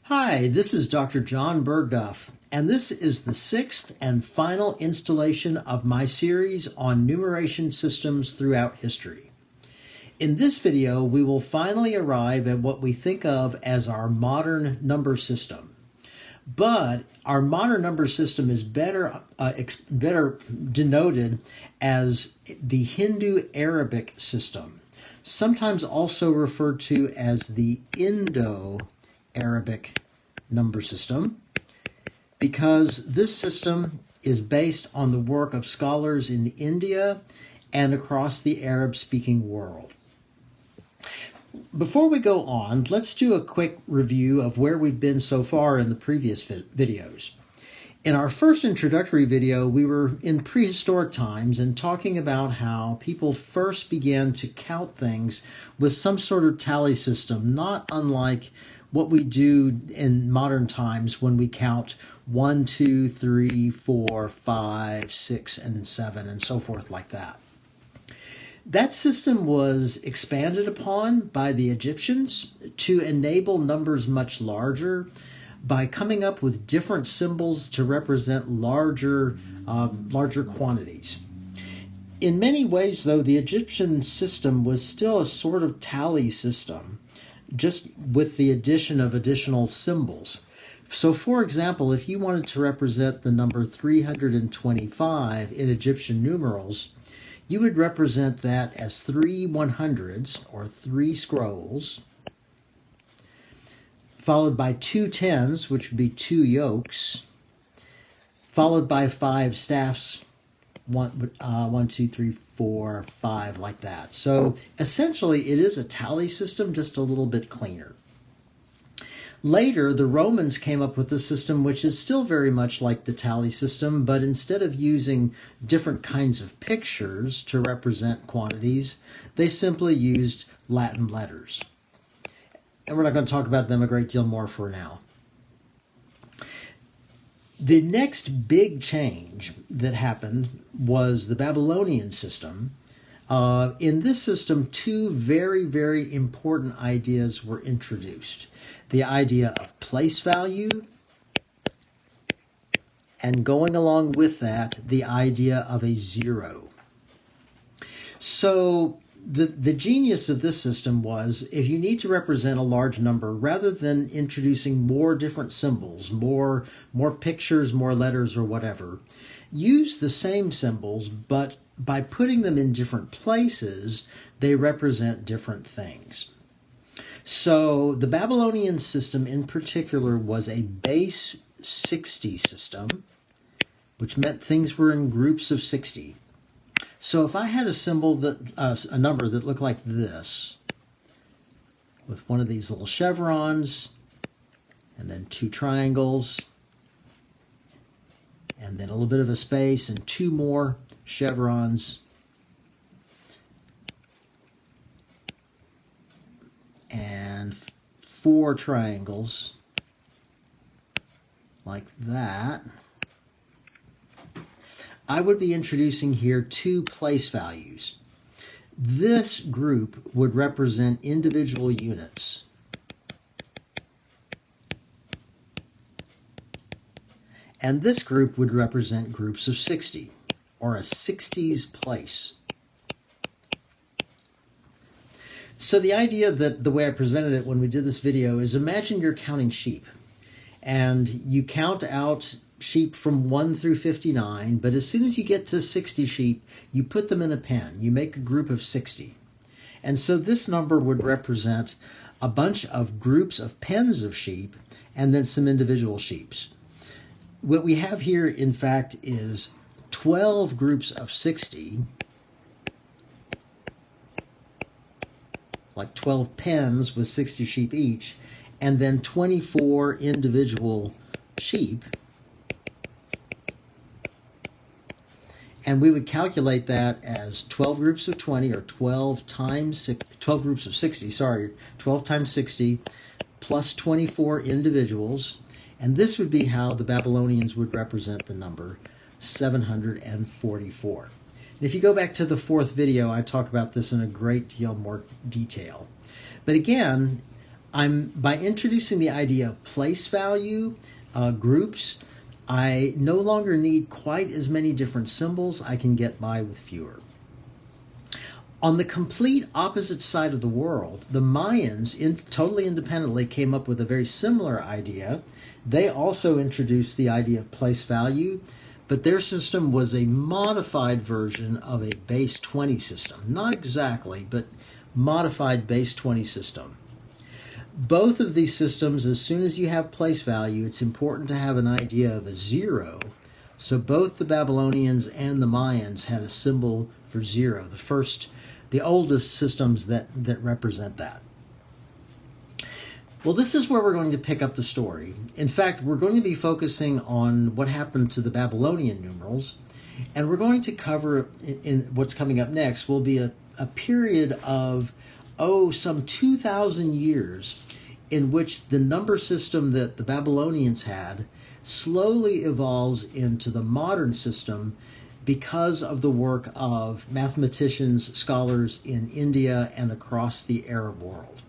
Hi, this is Dr. John Bergduff, and this is the sixth and final installation of my series on numeration systems throughout history. In this video, we will finally arrive at what we think of as our modern number system. But our modern number system is better denoted as the Hindu-Arabic system, sometimes also referred to as the Indo-Arabic number system, because this system is based on the work of scholars in India and across the Arab-speaking world. Before we go on, let's do a quick review of where we've been so far in the previous videos. In our first introductory video, we were in prehistoric times and talking about how people first began to count things with some sort of tally system, not unlike what we do in modern times when we count 1, 2, 3, 4, 5, 6, and 7, and so forth like that. That system was expanded upon by the Egyptians to enable numbers much larger by coming up with different symbols to represent larger quantities. In many ways, though, the Egyptian system was still a sort of tally system, just with the addition of additional symbols. So, for example, if you wanted to represent the number 325 in Egyptian numerals, you would represent that as 3 100s, or 3 scrolls, followed by 2 10s, which would be 2 yokes, followed by 5 staffs, 1, 2, 3, 4, 5, like that. So essentially it is a tally system, just a little bit cleaner. Later, the Romans came up with a system which is still very much like the tally system, but instead of using different kinds of pictures to represent quantities, they simply used Latin letters. And we're not going to talk about them a great deal more for now. The next big change that happened was the Babylonian system. In this system, two very, very important ideas were introduced. The idea of place value, and going along with that, the idea of a zero. So the genius of this system was, if you need to represent a large number, rather than introducing more different symbols, more pictures, more letters, or whatever, use the same symbols, but by putting them in different places, they represent different things. So the Babylonian system in particular was a base 60 system, which meant things were in groups of 60. So if I had a symbol a number that looked like this, with one of these little chevrons, and then 2 triangles, and then a little bit of a space, and 2 more chevrons, and 4 triangles, like that, I would be introducing here 2 place values. This group would represent individual units. And this group would represent groups of 60, or a 60s place. So the idea that the way I presented it when we did this video is, imagine you're counting sheep, and you count out sheep from 1 through 59, but as soon as you get to 60 sheep, you put them in a pen. You make a group of 60. And so this number would represent a bunch of groups of pens of sheep and then some individual sheeps. What we have here, in fact, is 12 groups of 60, like 12 pens with 60 sheep each, and then 24 individual sheep. And we would calculate that as 12 groups of 20, or 12 groups of 60, 12 times 60, plus 24 individuals. And this would be how the Babylonians would represent the number 744. And if you go back to the 4th video, I talk about this in a great deal more detail. But again, By introducing the idea of place value groups, I no longer need quite as many different symbols. I can get by with fewer. On the complete opposite side of the world, the Mayans, totally independently, came up with a very similar idea. They also introduced the idea of place value, but their system was a modified version of a base 20 system. Not exactly, but modified base 20 system. Both of these systems, as soon as you have place value, it's important to have an idea of a zero. So both the Babylonians and the Mayans had a symbol for zero, the oldest systems that represent that. Well, this is where we're going to pick up the story. In fact, we're going to be focusing on what happened to the Babylonian numerals, and we're going to cover, in what's coming up next, will be a period of, some 2,000 years in which the number system that the Babylonians had slowly evolves into the modern system because of the work of mathematicians, scholars in India and across the Arab world.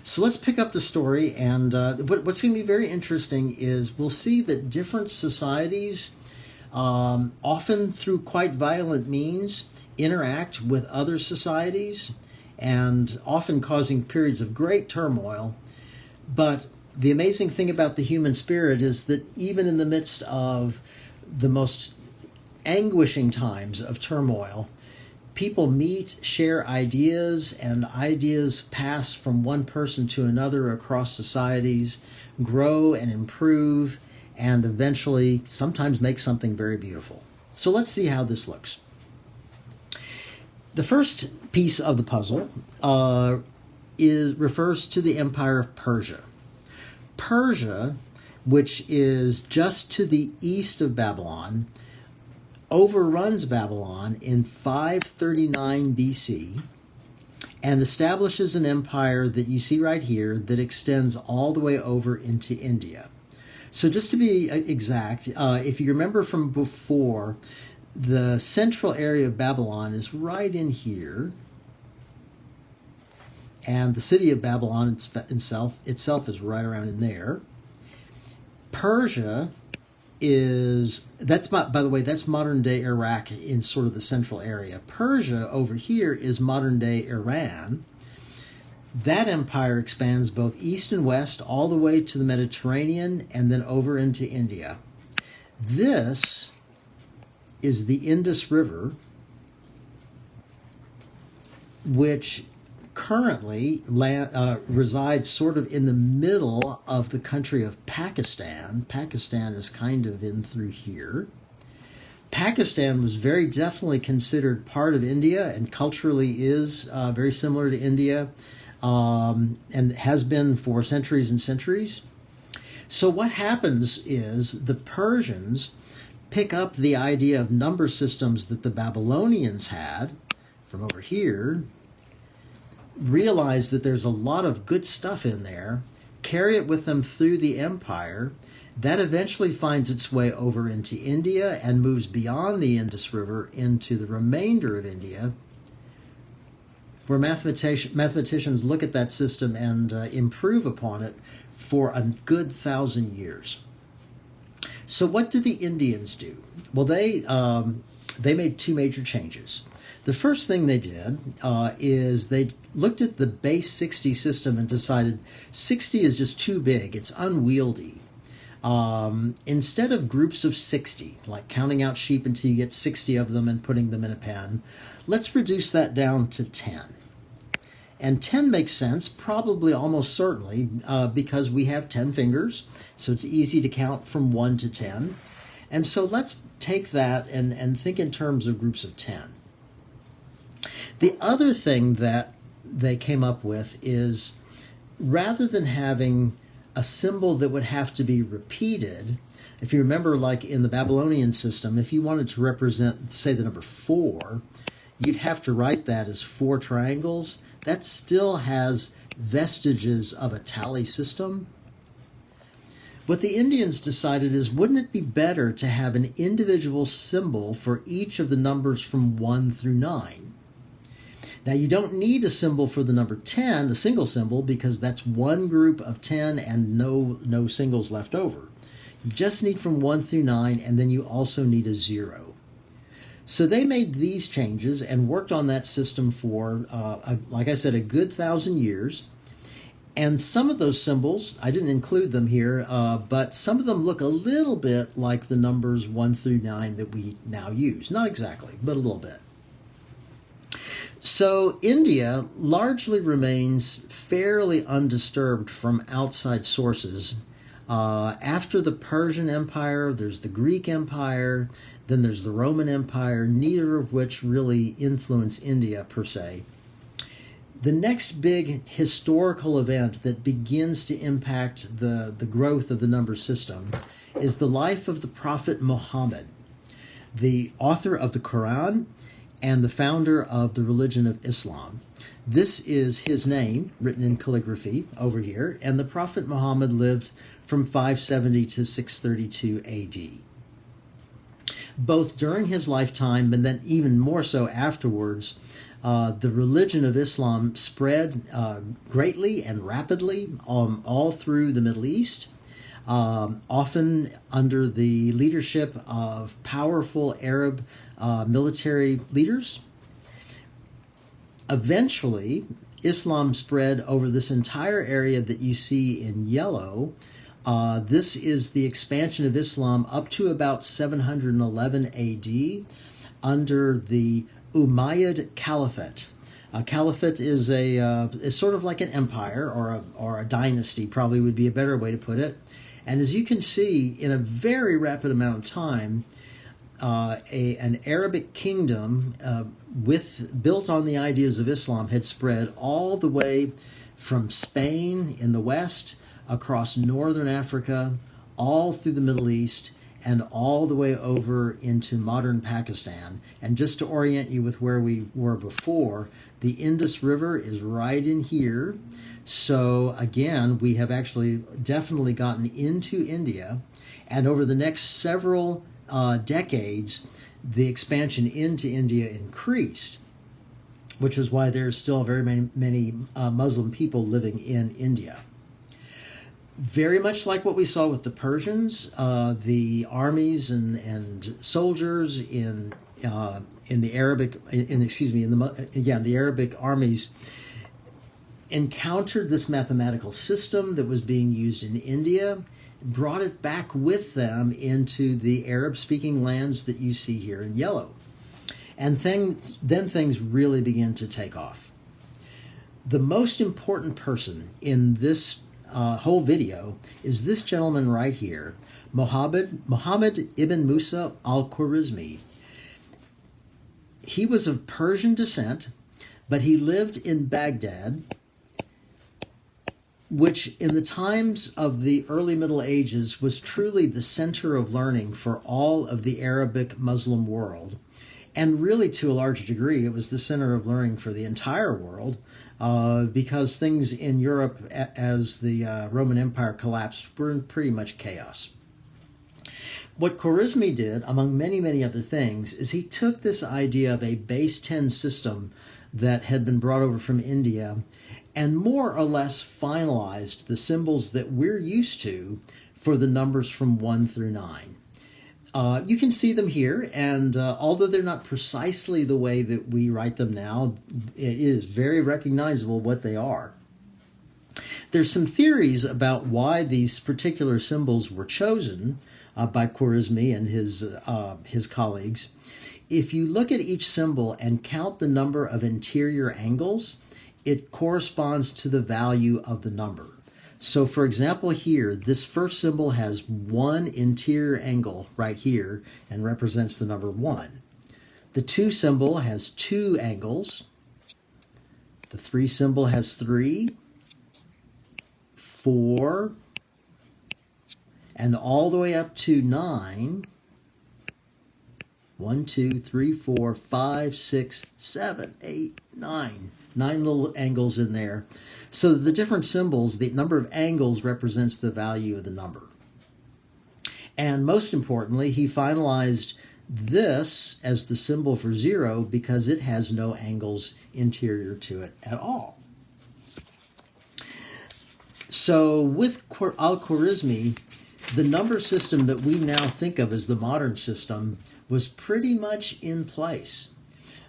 So let's pick up the story, and what's going to be very interesting is we'll see that different societies, often through quite violent means, interact with other societies, and often causing periods of great turmoil. But the amazing thing about the human spirit is that even in the midst of the most anguishing times of turmoil, people meet, share ideas, and ideas pass from one person to another across societies, grow and improve, and eventually sometimes make something very beautiful. So let's see how this looks. The first piece of the puzzle refers to the Empire of Persia. Persia, which is just to the east of Babylon, overruns Babylon in 539 BC and establishes an empire that you see right here that extends all the way over into India. So just to be exact, if you remember from before, the central area of Babylon is right in here, and the city of Babylon itself is right around in there. Persia by the way, that's modern day Iraq in sort of the central area. Persia over here is modern day Iran. That empire expands both east and west all the way to the Mediterranean and then over into India. This is the Indus River, which currently resides sort of in the middle of the country of Pakistan. Pakistan is kind of in through here. Pakistan was very definitely considered part of India and culturally is very similar to India and has been for centuries and centuries. So what happens is the Persians pick up the idea of number systems that the Babylonians had from over here, realize that there's a lot of good stuff in there, carry it with them through the empire. That eventually finds its way over into India and moves beyond the Indus River into the remainder of India, where mathematicians look at that system and improve upon it for a good 1,000 years. So what did the Indians do? Well, they made two major changes. The first thing they did is they looked at the base 60 system and decided 60 is just too big. It's unwieldy. Instead of groups of 60, like counting out sheep until you get 60 of them and putting them in a pen, let's reduce that down to 10. And 10 makes sense, probably almost certainly, because we have 10 fingers, so it's easy to count from 1 to 10. And so let's take that and think in terms of groups of 10. The other thing that they came up with is, rather than having a symbol that would have to be repeated, if you remember, like in the Babylonian system, if you wanted to represent, say, the number 4, you'd have to write that as 4 triangles. That still has vestiges of a tally system. What the Indians decided is, wouldn't it be better to have an individual symbol for each of the numbers from 1 through 9? Now, you don't need a symbol for the number 10, the single symbol, because that's one group of 10 and no singles left over. You just need from 1 through 9, and then you also need a 0. So they made these changes and worked on that system for, like I said, a good 1,000 years. And some of those symbols, I didn't include them here, but some of them look a little bit like the numbers 1 through 9 that we now use. Not exactly, but a little bit. So India largely remains fairly undisturbed from outside sources. After the Persian Empire, there's the Greek Empire, then there's the Roman Empire, neither of which really influence India per se. The next big historical event that begins to impact the growth of the number system is the life of the Prophet Muhammad, the author of the Quran and the founder of the religion of Islam. This is his name, written in calligraphy over here, and the Prophet Muhammad lived from 570 to 632 AD. Both during his lifetime and then even more so afterwards, the religion of Islam spread greatly and rapidly all through the Middle East, often under the leadership of powerful Arab military leaders. Eventually, Islam spread over this entire area that you see in yellow. This is the expansion of Islam up to about 711 AD under the Umayyad Caliphate. A caliphate is sort of like an empire or a dynasty, probably would be a better way to put it. And as you can see, in a very rapid amount of time, an Arabic kingdom built on the ideas of Islam had spread all the way from Spain in the west, across northern Africa, all through the Middle East, and all the way over into modern Pakistan. And just to orient you with where we were before, the Indus River is right in here. So again, we have actually definitely gotten into India, and over the next several decades, the expansion into India increased, which is why there's still very many Muslim people living in India. Very much like what we saw with the Persians, the armies and soldiers in the Arabic armies encountered this mathematical system that was being used in India, brought it back with them into the Arab-speaking lands that you see here in yellow. And then things really began to take off. The most important person in this whole video is this gentleman right here, Muhammad ibn Musa al-Khwarizmi. He was of Persian descent, but he lived in Baghdad, which in the times of the early Middle Ages was truly the center of learning for all of the Arabic Muslim world. And really, to a large degree, it was the center of learning for the entire world, because things in Europe, as the Roman Empire collapsed, were in pretty much chaos. What Khwarizmi did, among many, many other things, is he took this idea of a base 10 system that had been brought over from India and more or less finalized the symbols that we're used to for the numbers from 1 through 9. You can see them here, and although they're not precisely the way that we write them now, it is very recognizable what they are. There's some theories about why these particular symbols were chosen by Khwarizmi and his colleagues. If you look at each symbol and count the number of interior angles, it corresponds to the value of the number. So for example here, this first symbol has one interior angle right here and represents the number 1. The 2 symbol has 2 angles. The 3 symbol has 3, 4, and all the way up to 9. 1, 2, 3, 4, 5, 6, 7, 8, 9. 9 little angles in there. So the different symbols, the number of angles represents the value of the number. And most importantly, he finalized this as the symbol for 0 because it has no angles interior to it at all. So with Al-Khwarizmi, the number system that we now think of as the modern system was pretty much in place.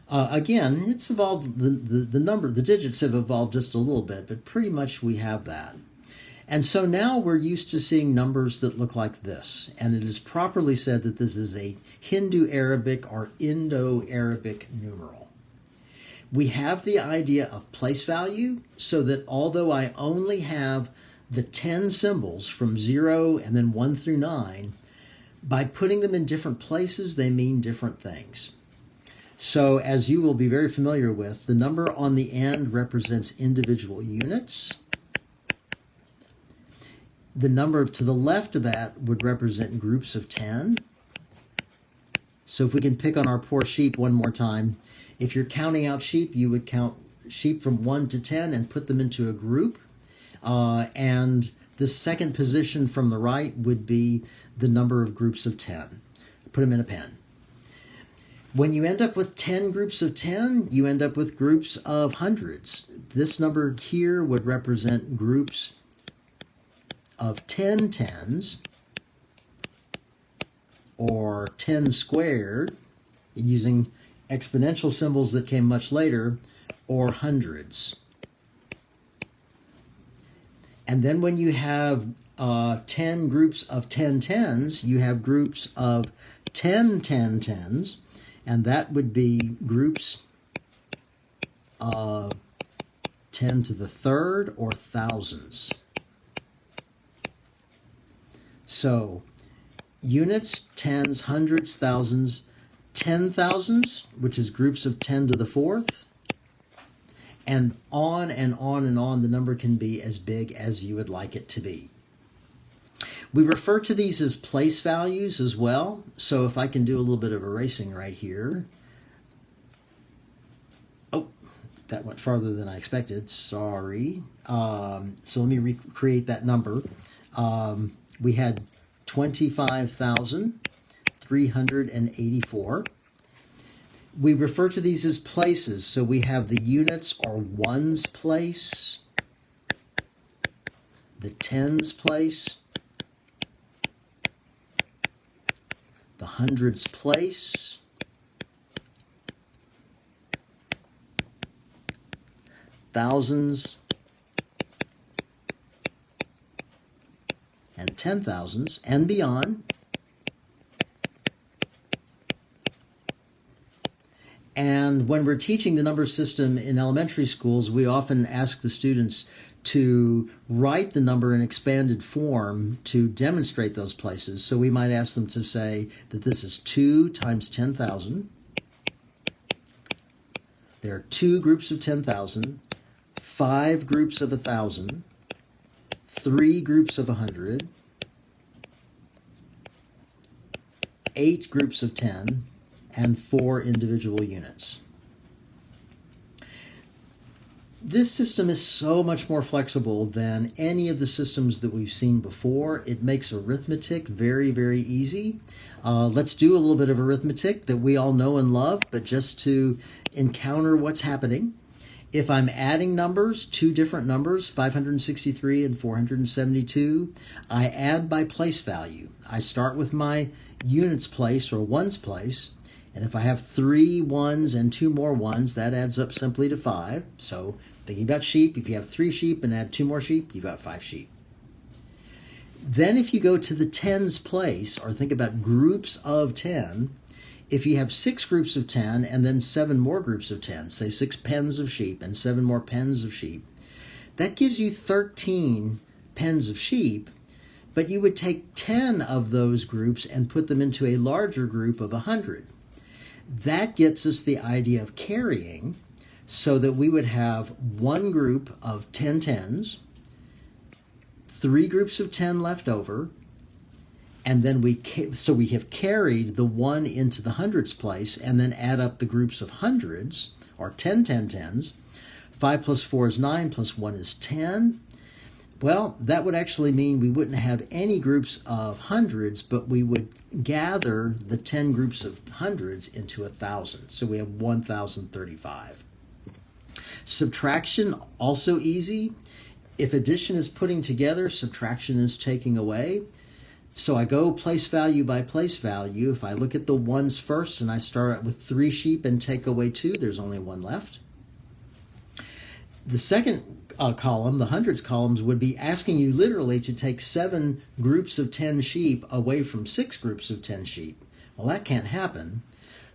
Again, it's evolved, the digits have evolved just a little bit, but pretty much we have that. And so now we're used to seeing numbers that look like this. And it is properly said that this is a Hindu-Arabic or Indo-Arabic numeral. We have the idea of place value, so that although I only have the 10 symbols from 0 and then 1 through 9, by putting them in different places, they mean different things. So as you will be very familiar with, the number on the end represents individual units. The number to the left of that would represent groups of 10. So if we can pick on our poor sheep one more time, if you're counting out sheep, you would count sheep from 1 to 10 and put them into a group. And the second position from the right would be the number of groups of 10. Put them in a pen. When you end up with 10 groups of 10, you end up with groups of hundreds. This number here would represent groups of 10 tens, or 10 squared, using exponential symbols that came much later, or hundreds. And then when you have 10 groups of 10 tens, you have groups of 10 10 tens, and that would be groups of 10 to the third, or thousands. So units, tens, hundreds, thousands, 10,000s, which is groups of 10 to the fourth, and on and on and on the number can be as big as you would like it to be. We refer to these as place values as well. So if I can do a little bit of erasing right here. Oh, that went farther than I expected. Sorry. So let me recreate that number. We had 25,384. We refer to these as places. So we have the units or ones place, the tens place, the hundreds place, thousands, and 10,000s and beyond. And when we're teaching the number system in elementary schools, we often ask the students to write the number in expanded form to demonstrate those places. So we might ask them to say that this is 2 times 10,000. There are 2 groups of 10,000, 5 groups of 1,000, 3 groups of 100, 8 groups of 10, and 4 individual units. This system is so much more flexible than any of the systems that we've seen before. It makes arithmetic very, very easy. Let's do a little bit of arithmetic that we all know and love, but just to encounter what's happening. If I'm adding numbers, 2 different numbers, 563 and 472, I add by place value. I start with my units place or ones place, and if I have 3 ones and 2 more ones, that adds up simply to 5. So thinking about sheep, if you have 3 sheep and add 2 more sheep, you've got 5 sheep. Then if you go to the tens place, or think about groups of 10, if you have 6 groups of 10 and then 7 more groups of 10, say 6 pens of sheep and 7 more pens of sheep, that gives you 13 pens of sheep, but you would take 10 of those groups and put them into a larger group of 100. That gets us the idea of carrying, so that we would have 1 group of 10 tens, 3 groups of 10 left over, and then we have carried the 1 into the hundreds place, and then add up the groups of hundreds, or 10 10 tens. 5 plus 4 is 9, plus 1 is 10. Well, that would actually mean we wouldn't have any groups of hundreds, but we would gather the 10 groups of hundreds into 1,000. So we have 1,035. Subtraction, also easy. If addition is putting together, subtraction is taking away. So I go place value by place value. If I look at the ones first and I start out with 3 sheep and take away 2, there's only 1 left. The second column, the hundreds columns, would be asking you literally to take 7 groups of 10 sheep away from 6 groups of 10 sheep. Well, that can't happen.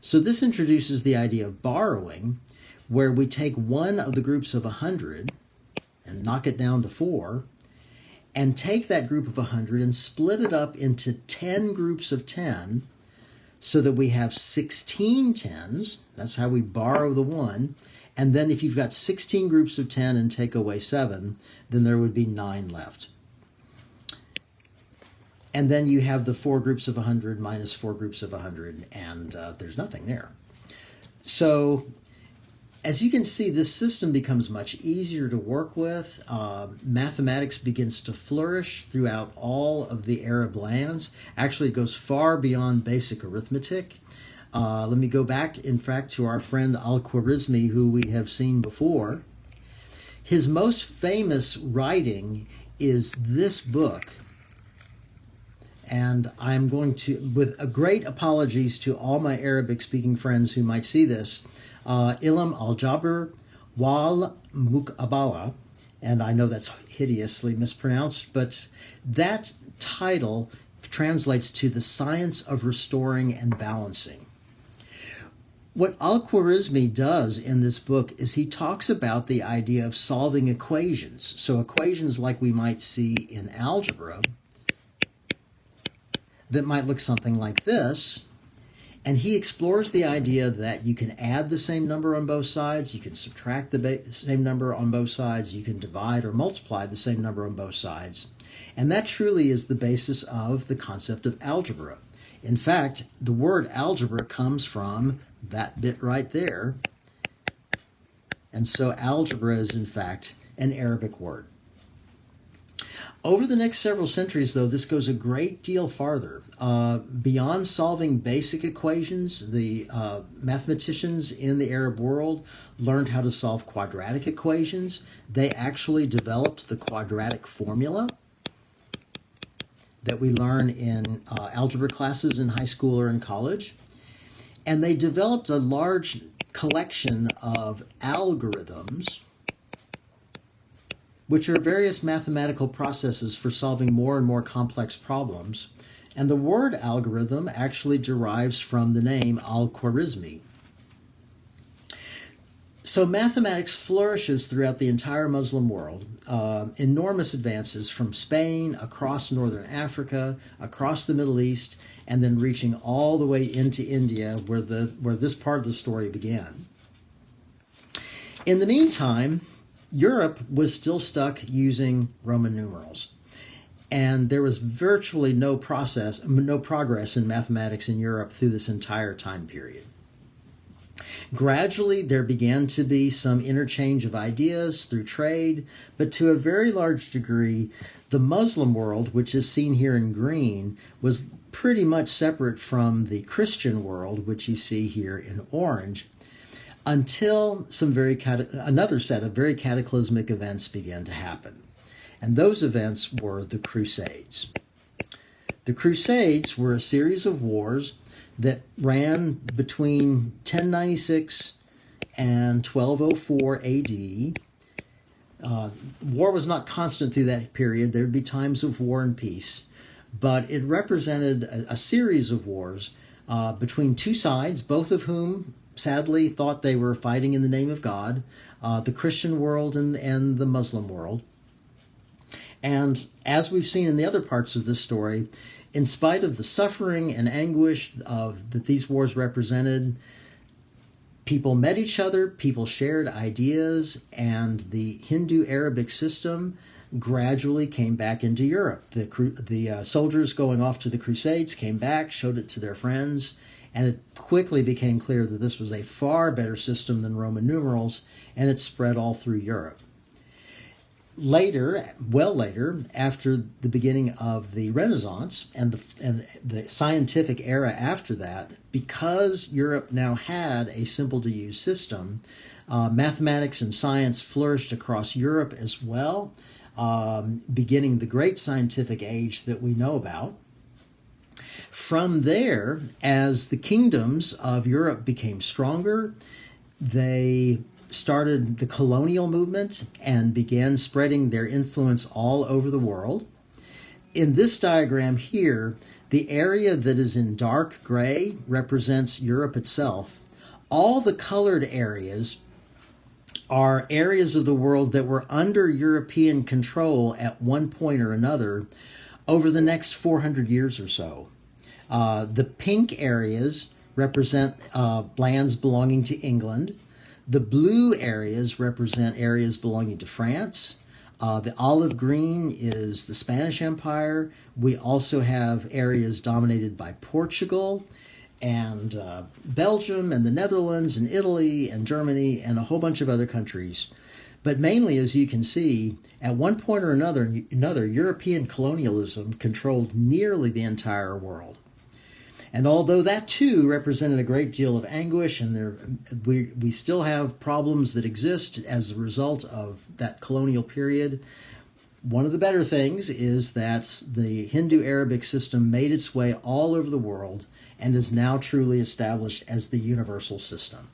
So this introduces the idea of borrowing, where we take one of the groups of 100 and knock it down to 4, and take that group of 100 and split it up into 10 groups of 10 so that we have 16 tens. That's how we borrow the 1. And then if you've got 16 groups of 10 and take away 7, then there would be 9 left. And then you have the 4 groups of 100 minus 4 groups of 100, and there's nothing there. So as you can see, this system becomes much easier to work with. Mathematics begins to flourish throughout all of the Arab lands. Actually, it goes far beyond basic arithmetic. Let me go back, in fact, to our friend Al-Khwarizmi, who we have seen before. His most famous writing is this book. And I'm going to, with a great apologies to all my Arabic-speaking friends who might see this, Ilm al-Jabr wal Muqabala, and I know that's hideously mispronounced, but that title translates to the science of restoring and balancing. What Al-Khwarizmi does in this book is he talks about the idea of solving equations. So equations like we might see in algebra that might look something like this. And he explores the idea that you can add the same number on both sides, you can subtract the same number on both sides, you can divide or multiply the same number on both sides. And that truly is the basis of the concept of algebra. In fact, the word algebra comes from that bit right there. And so algebra is, in fact, an Arabic word. Over the next several centuries, though, this goes a great deal farther. Beyond solving basic equations, the mathematicians in the Arab world learned how to solve quadratic equations. They actually developed the quadratic formula that we learn in algebra classes in high school or in college. And they developed a large collection of algorithms, which are various mathematical processes for solving more and more complex problems. And the word algorithm actually derives from the name Al-Khwarizmi. So mathematics flourishes throughout the entire Muslim world. Enormous advances from Spain, across northern Africa, across the Middle East, and then reaching all the way into India, where this part of the story began. In the meantime, Europe was still stuck using Roman numerals. And there was virtually no progress in mathematics in Europe through this entire time period. Gradually, there began to be some interchange of ideas through trade, but to a very large degree, the Muslim world, which is seen here in green, was pretty much separate from the Christian world, which you see here in orange, until another set of very cataclysmic events began to happen. And those events were the Crusades. The Crusades were a series of wars that ran between 1096 and 1204 AD. War was not constant through that period. There would be times of war and peace. But it represented a series of wars between two sides, both of whom sadly thought they were fighting in the name of God, the Christian world and the Muslim world. And as we've seen in the other parts of this story, in spite of the suffering and anguish that these wars represented, people met each other, people shared ideas, and the Hindu-Arabic system gradually came back into Europe. The soldiers going off to the Crusades came back, showed it to their friends, and it quickly became clear that this was a far better system than Roman numerals, and it spread all through Europe. later, well later, after the beginning of the Renaissance and the scientific era after that, because Europe now had a simple-to-use system, mathematics and science flourished across Europe as well, beginning the great scientific age that we know about. From there, as the kingdoms of Europe became stronger, they started the colonial movement and began spreading their influence all over the world. In this diagram here, the area that is in dark gray represents Europe itself. All the colored areas are areas of the world that were under European control at one point or another over the next 400 years or so. The pink areas represent lands belonging to England. The blue areas represent areas belonging to France. The olive green is the Spanish Empire. We also have areas dominated by Portugal and Belgium and the Netherlands and Italy and Germany and a whole bunch of other countries. But mainly, as you can see, at one point or another, European colonialism controlled nearly the entire world. And although that too represented a great deal of anguish, and we still have problems that exist as a result of that colonial period, one of the better things is that the Hindu-Arabic system made its way all over the world and is now truly established as the universal system.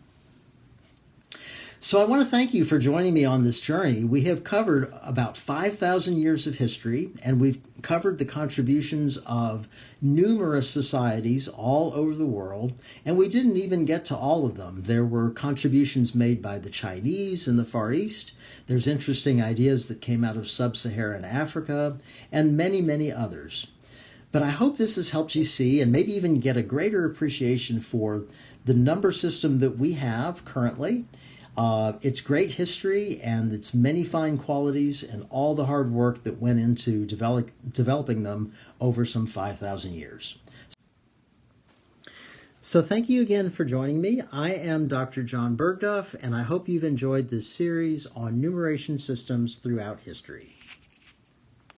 So I want to thank you for joining me on this journey. We have covered about 5,000 years of history, and we've covered the contributions of numerous societies all over the world, and we didn't even get to all of them. There were contributions made by the Chinese in the Far East. There's interesting ideas that came out of sub-Saharan Africa, and many, many others. But I hope this has helped you see and maybe even get a greater appreciation for the number system that we have currently, its great history and its many fine qualities and all the hard work that went into developing them over some 5,000 years. So thank you again for joining me. I am Dr. John Bergdorf, and I hope you've enjoyed this series on numeration systems throughout history.